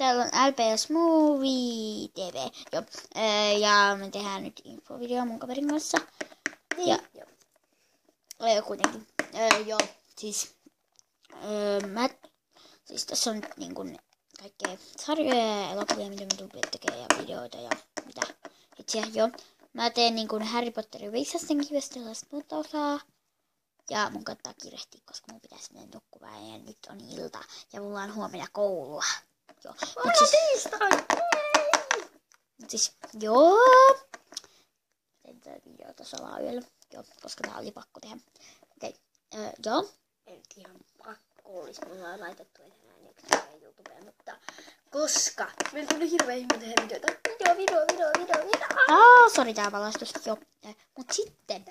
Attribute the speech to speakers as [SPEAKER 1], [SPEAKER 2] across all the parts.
[SPEAKER 1] Täällä on LPS Movie TV. Joo. Ja me tehdään nyt infovideo mun kaverin kanssa.
[SPEAKER 2] Niin.
[SPEAKER 1] Ja kuitenkin. Joo. Siis. Siis tässä on nyt niin kuin kaikkea sarjoja ja elokuvia, mitä me tulemme tekemään ja videoita ja mitä. Itse joo. Mä teen niin kuin Harry Potterin Viisasten kivestä muuta osaa. Ja mun kannattaa kirehtiä, koska mun pitäisi mennä nukkumaan ja nyt on ilta. Ja mulla on huomenna koulua. Joo. Mut siis,
[SPEAKER 2] tiistai!
[SPEAKER 1] siis joo. Tein tätä videota salaa yöllä. Joo, koska tää oli pakko tehdä. Okei. Joo.
[SPEAKER 2] Ei nyt ihan pakko olisi. Mulla on laitettu enää yksi YouTubeen, mutta koska meillä tuli hirveän ihme tehdä videoita. Video.
[SPEAKER 1] Sori tää valastus. Joo. Mut sitten.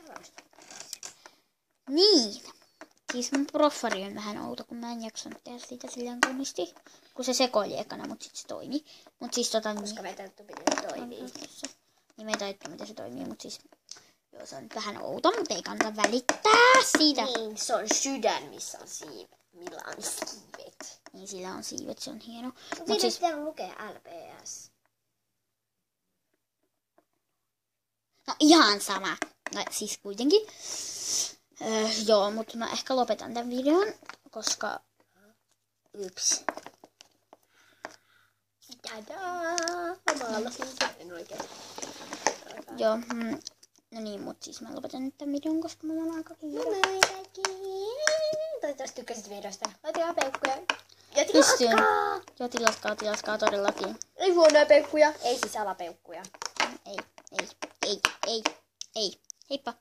[SPEAKER 1] Niin. Siis mun proffari on vähän outo, kun mä en jaksanut tehdä siitä silleen kunnisti. Kun se sekoili ekana, mut sit se toimi. Mut siis
[SPEAKER 2] Koska me täytyy miten se toimii.
[SPEAKER 1] Niin me ei tajuttu, miten se toimii, mut siis. Joo, se on nyt vähän outo, mutta ei kannata välittää siitä.
[SPEAKER 2] Niin, se on sydän, missä on siivet. Millä on siivet.
[SPEAKER 1] Niin, sillä on siivet, se on hieno.
[SPEAKER 2] Mut siis pitää lukea LPS.
[SPEAKER 1] No ihan sama. No, siis kuitenkin. Joo, mutta mä ehkä lopetan tämän videon, koska. Yps.
[SPEAKER 2] Tadaa! Mä maalasin sen oikein.
[SPEAKER 1] Joo. No niin, mutta siis mä lopetan nyt tämän videon, koska mulla on aika kiire.
[SPEAKER 2] Toivottavasti tykkäsit videosta. Laittakaa peukkuja. Ja
[SPEAKER 1] Pystyn.
[SPEAKER 2] tilaskaa.
[SPEAKER 1] Joo, tilaskaa todellakin.
[SPEAKER 2] Ei huonoja peukkuja. Ei siis alapeukkuja.
[SPEAKER 1] Ei. Heippa.